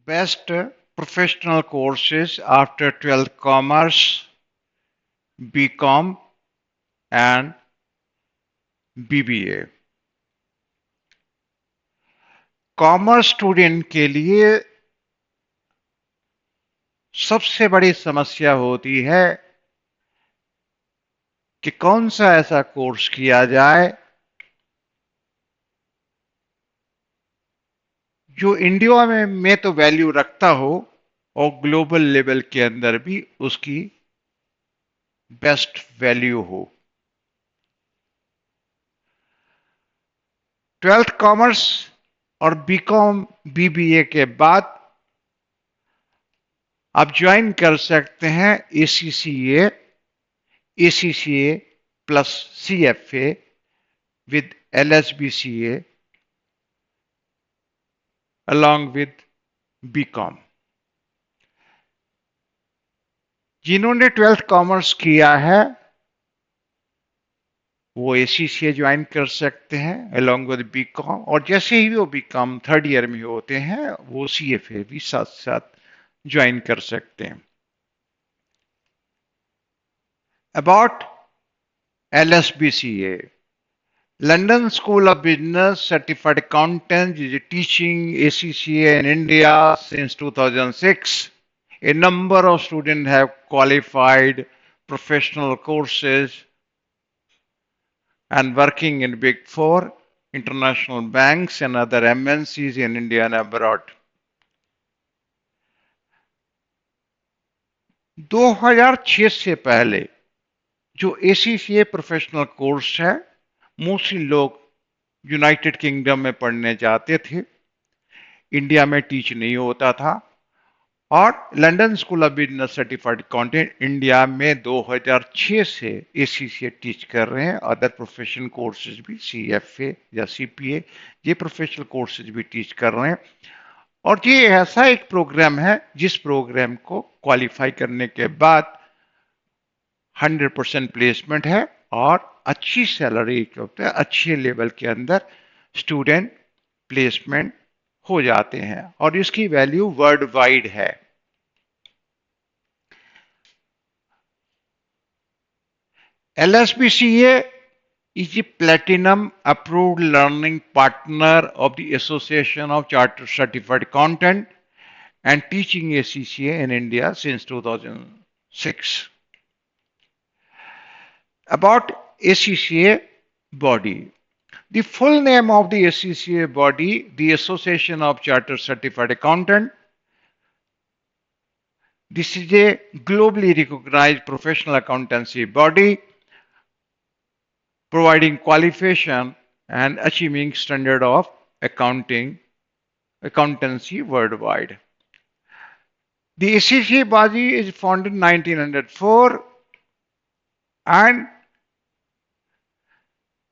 Best professional courses after 12th commerce, BCom and BBA. Commerce student के लिए सबसे बड़ी समस्या होती है कि कौन सा ऐसा कोर्स किया जाए जो इंडिया में तो वैल्यू रखता हो और ग्लोबल लेवल के अंदर भी उसकी बेस्ट वैल्यू हो। 12th कॉमर्स और बीकॉम बीबीए के बाद आप ज्वाइन कर सकते हैं ACCA, ACCA plus CFA with LSBCA along with BCom. जिन्होंने 12th कॉमर्स किया है वो एसीसीए ज्वाइन कर सकते हैं along with बीकॉम, और जैसे ही वो बीकॉम थर्ड ईयर में होते हैं वो सीएफए भी साथ साथ ज्वाइन कर सकते हैं। About LSBCA, London School of Business Certified Accountant is teaching ACCA in India since 2006. A number of students have qualified professional courses and working in Big Four, international banks and other MNCs in India and abroad. 2006 से पहले जो ACCA professional course है mostly लोग United kingdom में पढ़ने जाते थे, India में टीच नहीं होता था। और London school of business certified accountant India में 2006 से एसीसीए टीच कर रहे हैं। अदर प्रोफेशनल कोर्सेज भी सीएफए या सीपीए ये प्रोफेशनल कोर्सेज भी टीच कर रहे हैं। और ये ऐसा एक प्रोग्राम है जिस प्रोग्राम को क्वालिफाई करने के बाद 100% प्लेसमेंट है और अच्छी सैलरी के होते हैं, अच्छे लेवल के अंदर स्टूडेंट प्लेसमेंट हो जाते हैं और इसकी वैल्यू वर्ल्ड वाइड है। LSBCA is the platinum approved learning partner of the Association of Chartered Certified Accountant and teaching ACCA in India since 2006. About ACCA body. The full name of the ACCA body, the Association of Chartered Certified Accountant. This is a globally recognized professional accountancy body providing qualification and achieving standard of accountancy worldwide. The ACCA body is founded in 1904 and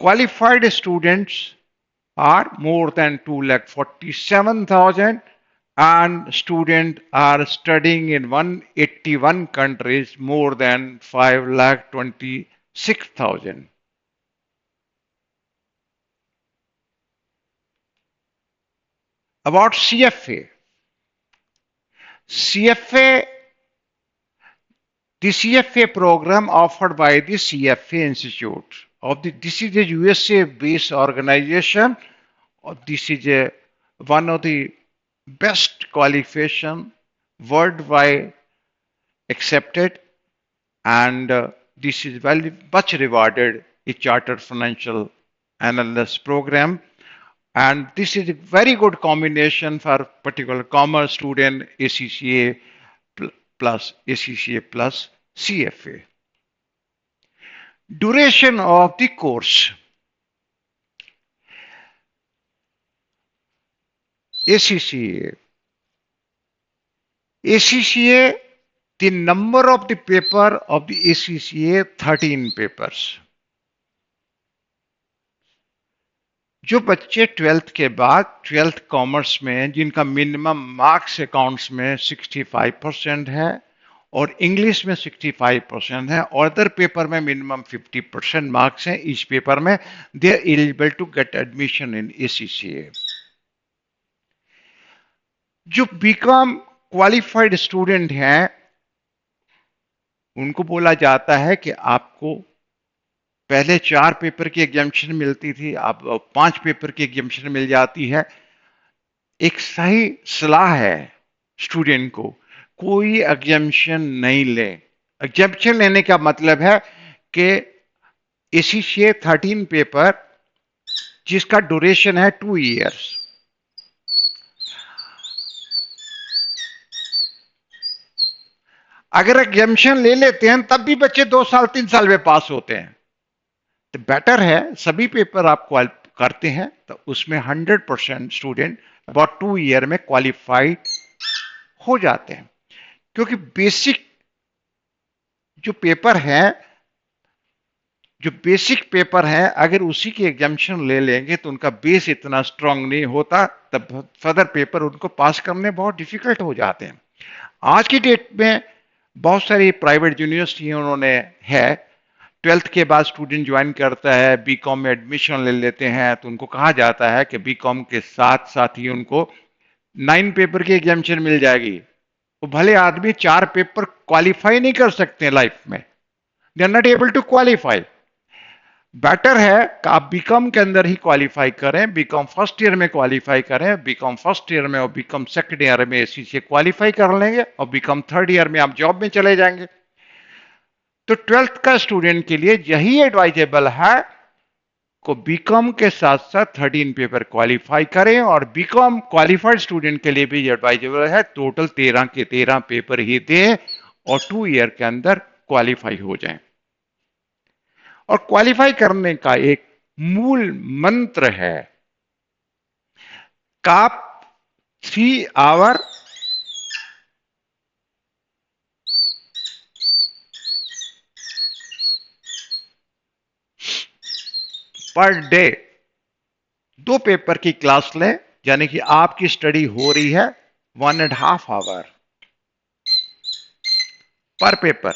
qualified students are more than 2,47,000 and students are studying in 181 countries, more than 5,26,000. About CFA. The CFA program offered by the CFA Institute. This is a USA-based organization. This is one of the best qualification worldwide accepted, and this is very much rewarded, a chartered financial analyst program. And this is a very good combination for particular commerce student, ACCA plus CFA. Duration of the course. ACCA, the number of the paper of the ACCA 13 papers. जो बच्चे 12th के बाद 12th commerce में जिनका minimum marks accounts में 65% है और English में 65% है और अदर पेपर में मिनिमम 50% मार्क्स हैं इस पेपर में, they are eligible to get admission in ACCA. जो बीकॉम क्वालिफाइड स्टूडेंट हैं उनको बोला जाता है कि आपको पहले 4 पेपर की एग्जामिशन मिलती थी, अब 5 पेपर की एग्जामिशन मिल जाती है। एक सही सलाह है स्टूडेंट को, कोई एग्जामिशन नहीं ले। एग्जामिशन लेने का मतलब है कि एसीसीए 13 पेपर जिसका ड्यूरेशन है 2 इयर्स, अगर एग्जामिशन ले लेते हैं तब भी बच्चे 2 साल 3 साल में पास होते हैं। तो बेटर है सभी पेपर आप करते हैं तो उसमें 100% स्टूडेंट अबाउट 2 ईयर में क्वालिफाइड हो जाते हैं। क्योंकि बेसिक जो पेपर है जो बेसिक पेपर है अगर उसी की एग्जामिशन ले लेंगे तो उनका बेस इतना स्ट्रांग नहीं होता, तब फर्दर पेपर उनको पास करने बहुत डिफिकल्ट हो जाते हैं। आज की डेट में बहुत सारी प्राइवेट यूनिवर्सिटी उन्होंने है, 12th के बाद स्टूडेंट ज्वाइन करता है, बीकॉम में एडमिशन ले लेते हैं तो उनको कहा जाता है कि बीकॉम के साथ साथ ही उनको 9 पेपर की एग्जामिशन मिल जाएगी। तो भले आदमी 4 पेपर क्वालिफाई नहीं कर सकते लाइफ में, they are not able to qualify. Better है कि आप बीकॉम के अंदर ही क्वालिफाई करें, बीकॉम फर्स्ट ईयर में क्वालिफाई करें, बीकॉम फर्स्ट ईयर में और बीकॉम सेकंड ईयर में एसी से क्वालिफाई कर लेंगे और बीकॉम थर्ड ईयर में आप जॉब में चले जाएंगे। तो 12th का स्टूडेंट के लिए यही एडवाइजेबल है को बीकॉम के साथ साथ 13 पेपर क्वालिफाई करें, और बीकॉम क्वालिफाइड स्टूडेंट के लिए भी एडवाइजेबल है टोटल 13 के 13 पेपर ही दें और 2 ईयर के अंदर क्वालिफाई हो जाएं। और क्वालिफाई करने का एक मूल मंत्र है काप 3 आवर पर डे। 2 पेपर की क्लास लें, यानी कि आपकी स्टडी हो रही है 1.5 आवर पर पेपर।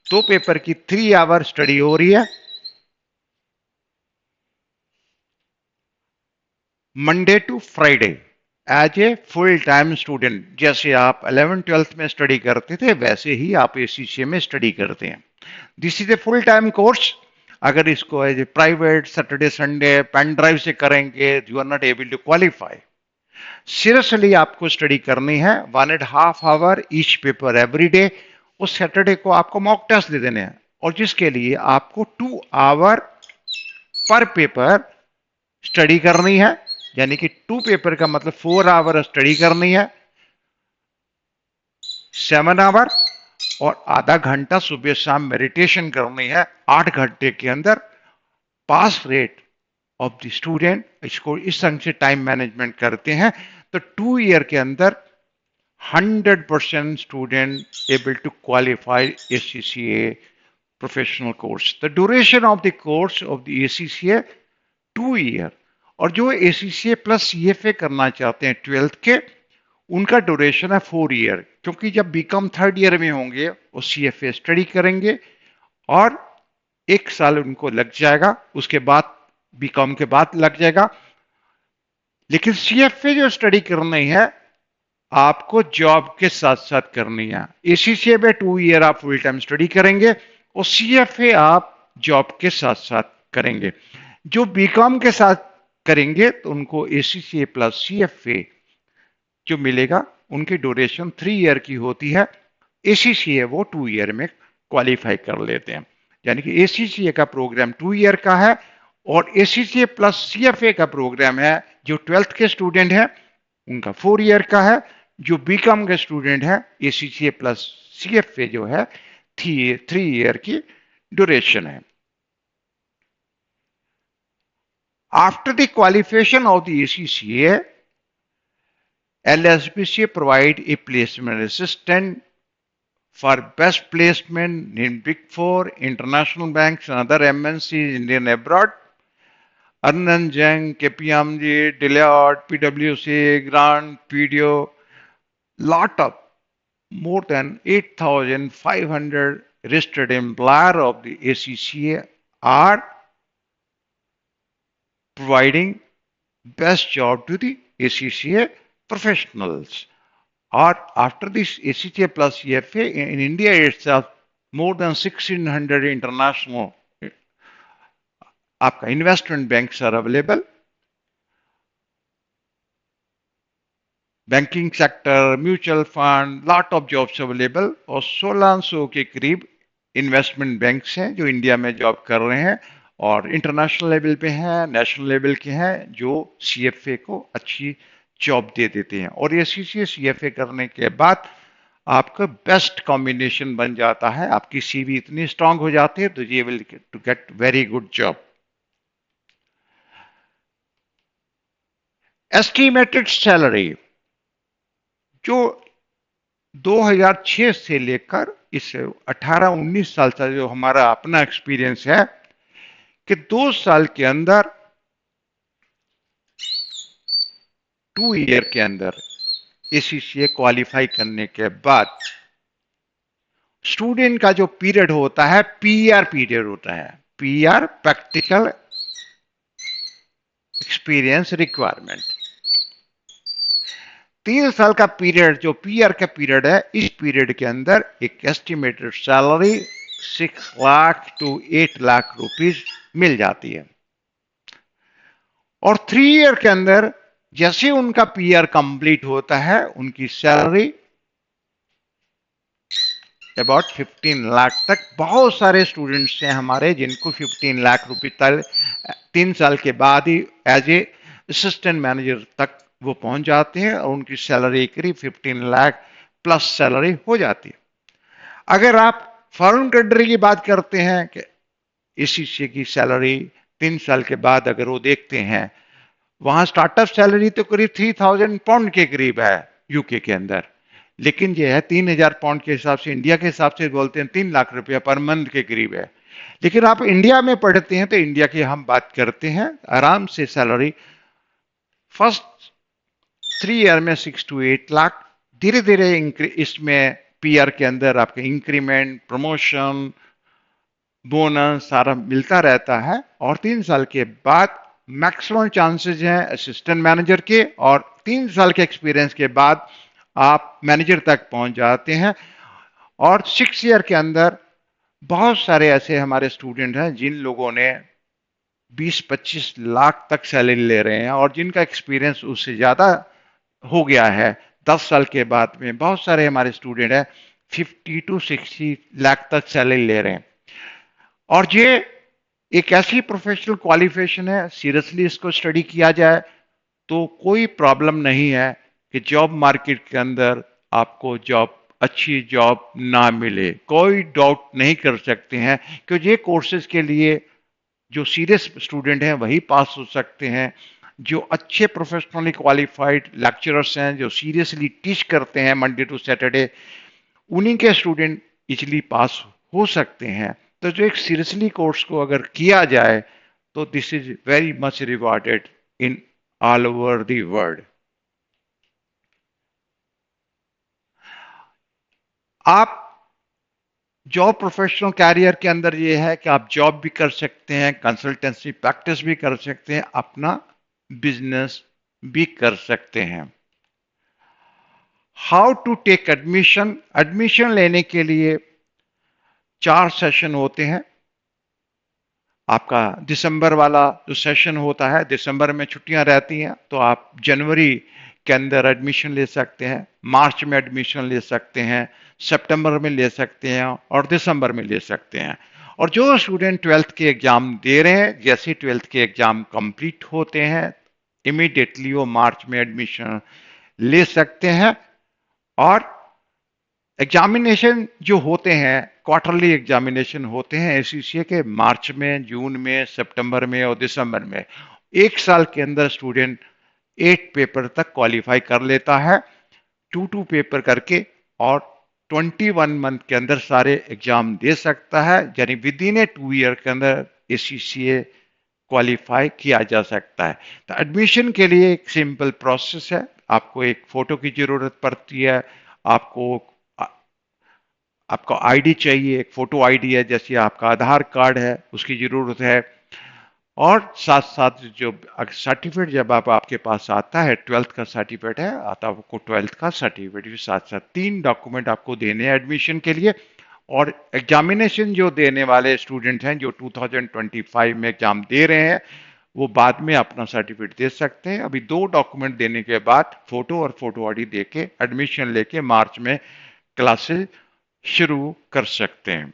2 पेपर की 3 आवर स्टडी हो रही है Monday to Friday as a full time student. जैसे आप 11th-12th में स्टडी करते थे वैसे ही आप एसीसीए में स्टडी करते हैं। This is a full time course. अगर इसको एज ए private Saturday Sunday pen drive से करेंगे you are not able to qualify. Seriously आपको स्टडी करनी है 1.5 hour each paper every day. उस सैटरडे को आपको मॉक टेस्ट दे देने हैं और जिसके लिए आपको 2 आवर पर पेपर स्टडी करनी है, यानी कि 2 पेपर का मतलब 4 आवर स्टडी करनी है, 7 आवर, और आधा घंटा सुबह शाम मेडिटेशन करनी है। 8 घंटे के अंदर पास रेट ऑफ द स्टूडेंट, इसको इस संग से टाइम मैनेजमेंट करते हैं तो 2 ईयर के अंदर 100% student able to qualify ACCA professional course. The duration of the course of the ACCA 2 year. और जो ACCA प्लस CFA करना चाहते हैं 12th के, उनका ड्यूरेशन है 4 ईयर, क्योंकि जब बीकॉम थर्ड ईयर में होंगे वो CFA स्टडी करेंगे और 1 साल उनको लग जाएगा, उसके बाद बीकॉम के बाद लग जाएगा। लेकिन CFA जो स्टडी करनी है आपको जॉब के साथ साथ करनी है। ACCA में 2 ईयर आप फुल टाइम स्टडी करेंगे और CFA आप जॉब के साथ साथ करेंगे। जो बीकॉम के साथ करेंगे तो उनको ACCA प्लस CFA जो मिलेगा उनकी ड्यूरेशन 3 ईयर की होती है। ACCA वो 2 ईयर में क्वालिफाई कर लेते हैं, यानी कि ACCA का प्रोग्राम 2 ईयर का है और ACCA प्लस CFA का प्रोग्राम है जो 12th के स्टूडेंट है उनका 4 ईयर का है। जो बीकॉम के स्टूडेंट है ACCA प्लस CFA जो है 3 ईयर की ड्यूरेशन है। After the qualification of the ACCA, LSBCA provide a placement assistant for best placement in Big Four, international banks, and other MNCs, Indian abroad. Ernst & Young, KPMG, Deloitte, PwC, Grant, BDO, lot of more than 8,500 registered employer of the ACCA are providing best job to the ACCA professionals. Or after this ACCA plus CFA, in India itself, more than 1600 international आपका investment banks are available. Banking sector, mutual fund, lot of jobs available और 1600 के करीब investment banks हैं जो India में job कर रहे हैं और इंटरनेशनल लेवल पे हैं, नेशनल लेवल के हैं जो CFA को अच्छी जॉब दे देते हैं और ये CFA करने के बाद आपका बेस्ट कॉम्बिनेशन बन जाता है, आपकी CV इतनी स्ट्रांग हो जाती है तो ये will to get very good job. Estimated salary जो 2006 से लेकर इस 18-19 साल का जो हमारा अपना एक्सपीरियंस है कि 2 साल के अंदर 2 ईयर के अंदर ACCA क्वालिफाई करने के बाद स्टूडेंट का जो पीरियड होता है PR पीरियड होता है. PR practical experience requirement. 3 साल का पीरियड जो PR का पीरियड है, इस पीरियड के अंदर एक estimated salary 6 lakh to 8 lakh rupees मिल जाती है और 3 ईयर के अंदर जैसे उनका PR कंप्लीट होता है उनकी सैलरी अबाउट 15 लाख तक. बहुत सारे स्टूडेंट्स हैं हमारे जिनको 15 लाख रुपए तक 3 साल के बाद ही एज ए असिस्टेंट मैनेजर तक वो पहुंच जाते हैं और उनकी सैलरी करीब 15 लाख प्लस सैलरी हो जाती है. अगर आप फॉरेन कंट्री की बात करते हैं कि ACCA की सैलरी 3 साल के बाद अगर वो देखते हैं वहां स्टार्टअप सैलरी तो करीब 3000 पाउंड के करीब है यूके के अंदर, लेकिन ये है 3000 पाउंड के हिसाब से, इंडिया के हिसाब से बोलते हैं 3 लाख रुपया पर मंथ के करीब है. लेकिन आप इंडिया में पढ़ते हैं तो इंडिया की हम बात करते हैं आराम से सैलरी फर्स्ट 3 ईयर में 6 to 8 लाख. धीरे धीरे इसमें PR के अंदर आपके इंक्रीमेंट, प्रमोशन, बोनस सारा मिलता रहता है और 3 साल के बाद मैक्सिमम चांसेस हैं असिस्टेंट मैनेजर के और 3 साल के एक्सपीरियंस के बाद आप मैनेजर तक पहुंच जाते हैं. और 6 ईयर के अंदर बहुत सारे ऐसे हमारे स्टूडेंट हैं जिन लोगों ने 20-25 लाख तक सैलरी ले रहे हैं और जिनका एक्सपीरियंस उससे ज्यादा हो गया है. 10 साल के बाद में बहुत सारे हमारे स्टूडेंट हैं 50 to 60 लाख तक सैलरी ले रहे हैं और ये एक ऐसी प्रोफेशनल क्वालिफिकेशन है, सीरियसली इसको स्टडी किया जाए तो कोई प्रॉब्लम नहीं है कि जॉब मार्केट के अंदर आपको अच्छी जॉब ना मिले. कोई डाउट नहीं कर सकते हैं क्योंकि ये कोर्सेज के लिए जो सीरियस स्टूडेंट हैं वही पास हो सकते हैं. जो अच्छे प्रोफेशनली क्वालिफाइड लेक्चरर्स हैं जो सीरियसली टीच करते हैं मंडे टू सैटरडे, उन्हीं के स्टूडेंट इजीली पास हो सकते हैं. तो जो एक सीरियसली कोर्स को अगर किया जाए तो this is very much rewarded in all over the world. आप जॉब प्रोफेशनल कैरियर के अंदर ये है कि आप जॉब भी कर सकते हैं, कंसल्टेंसी प्रैक्टिस भी कर सकते हैं, अपना बिजनेस भी कर सकते हैं. How to take admission. Admission लेने के लिए 4 सेशन होते हैं. आपका दिसंबर वाला जो सेशन होता है, दिसंबर में छुट्टियां रहती हैं तो आप जनवरी के अंदर एडमिशन ले सकते हैं, मार्च में एडमिशन ले सकते हैं, सितंबर में ले सकते हैं और दिसंबर में ले सकते हैं. और जो स्टूडेंट 12th के एग्जाम दे रहे हैं, जैसे 12th के एग्जाम कंप्लीट होते हैं इमीडिएटली वो मार्च में एडमिशन ले सकते हैं. और एग्जामिनेशन जो होते हैं क्वार्टरली एग्जामिनेशन होते हैं ACCA के मार्च में, जून में, सितंबर में और दिसंबर में. 1 साल के अंदर स्टूडेंट 8 पेपर तक क्वालिफाई कर लेता है 2 पेपर करके और 21 मंथ के अंदर सारे एग्जाम दे सकता है. यानी विद इन ए 2 ईयर के अंदर ACCA क्वालिफाई किया जा सकता है. तो एडमिशन के लिए एक सिंपल प्रोसेस है. आपको एक फोटो की जरूरत पड़ती है, आपको आईडी चाहिए, एक फोटो आईडी है, जैसे आपका आधार कार्ड है उसकी जरूरत है. और साथ साथ जो सर्टिफिकेट जब आपके पास आता है, 12th का सर्टिफिकेट है, आता है आपको 12th का सर्टिफिकेट भी साथ साथ, 3 डॉक्यूमेंट आपको देने हैं एडमिशन के लिए। और एग्जामिनेशन जो देने वाले स्टूडेंट हैं जो 2025 में एग्जाम दे रहे हैं, वो बाद में अपना सर्टिफिकेट दे सकते हैं। अभी 2 डॉक्यूमेंट देने के बाद फोटो और फोटो आईडी देके एडमिशन लेके मार्च में क्लासेस शुरू कर सकते हैं।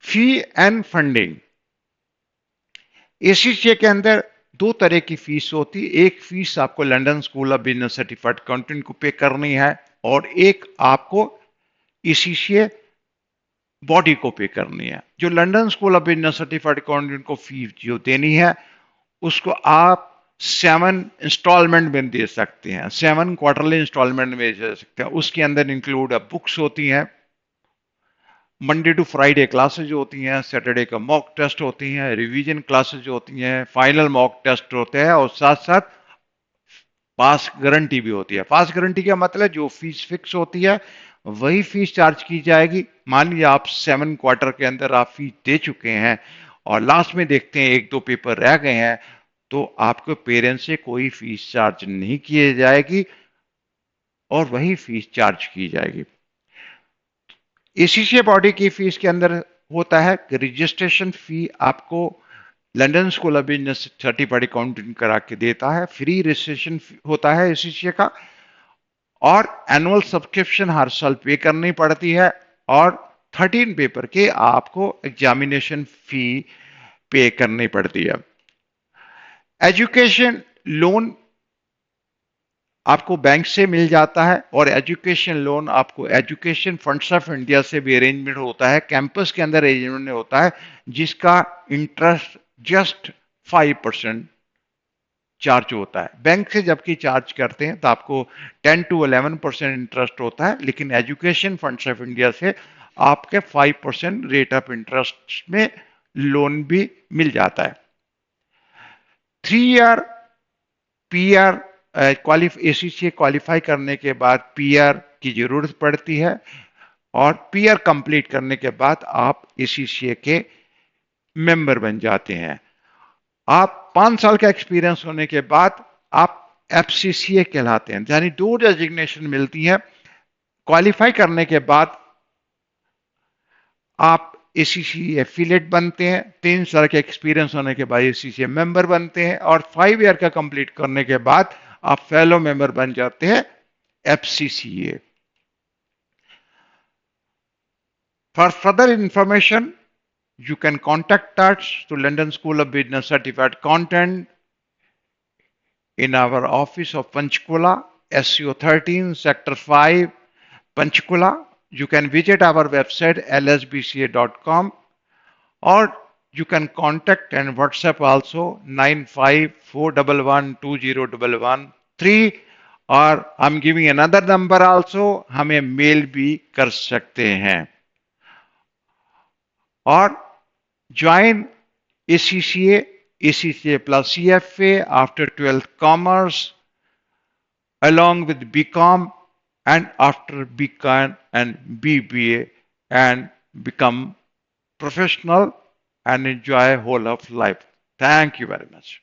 फी एंड फंडिंग, एसीसीए के अंदर 2 तरह की फीस होती है। एक फीस आपको London school of business certified accountant को पे करनी है, और एक आपको एसीसीए बॉडी को पे करनी है। जो London school of business certified accountant को फीस जो देनी है, उसको आप 7 इंस्टॉलमेंट में दे सकते हैं, 7 क्वार्टरली इंस्टॉलमेंट में दे सकते हैं। उसके अंदर इंक्लूड बुक्स होती हैं, मंडे टू फ्राइडे क्लासेज होती हैं, सैटरडे का मॉक टेस्ट होती हैं, रिवीजन क्लासेज होती हैं, फाइनल मॉक टेस्ट होते हैं, और साथ साथ पास गारंटी भी होती है। पास गारंटी का मतलब जो फीस फिक्स होती है वही फीस चार्ज की जाएगी। मान लीजिए आप 7 क्वार्टर के अंदर आप फीस दे चुके हैं और लास्ट में देखते हैं 1-2 पेपर रह गए हैं, तो आपके पेरेंट्स से कोई फीस चार्ज नहीं की जाएगी और वही फीस चार्ज की जाएगी। एसीसीए बॉडी की फीस के अंदर होता है कि रजिस्ट्रेशन फी आपको London school of business certified accountant करा के देता है, फ्री रजिस्ट्रेशन होता है एसीसीए का, और एनुअल सब्सक्रिप्शन हर साल पे करनी पड़ती है, और 13 पेपर के आपको एग्जामिनेशन फी पे करनी पड़ती है। एजुकेशन लोन आपको बैंक से मिल जाता है, और एजुकेशन लोन आपको एजुकेशन फंड्स ऑफ इंडिया से भी अरेंजमेंट होता है, कैंपस के अंदर अरेंजमेंट होता है, जिसका इंटरेस्ट जस्ट 5% चार्ज होता है। बैंक से जबकि चार्ज करते हैं तो आपको 10 to 11% इंटरेस्ट होता है, लेकिन एजुकेशन फंड्स ऑफ इंडिया से आपके 5% रेट ऑफ इंटरेस्ट में लोन भी मिल जाता है। 3 ईयर पीआर एसीसीए क्वालिफाई करने के बाद पीआर की जरूरत पड़ती है, और पीआर कंप्लीट करने के बाद आप एसीसीए के मेंबर बन जाते हैं। आप 5 साल का एक्सपीरियंस होने के बाद आप एफसीसीए कहलाते हैं, यानी 2 डेजिग्नेशन मिलती है। क्वालिफाई करने के बाद आप एसीसी एफिलेट बनते हैं, 3 साल के एक्सपीरियंस होने के बाद एसीसी मेंबर बनते हैं, और 5 ईयर का कंप्लीट करने के बाद आप फेलो मेंबर बन जाते हैं FCCA. For further information you can contact us to London School of Business Certified Content in our office of Panchkula, SCO 13, Sector 5, Panchkula. You can visit our website lsbca.com, or you can contact and WhatsApp also 9541120113, और I'm giving another number also, हमें mail भी कर सकते हैं। और join ACCA, ACCA plus CFA after 12th Commerce, along with BCom, and after BCom and BBA, and become professional and enjoy whole of life. Thank you very much.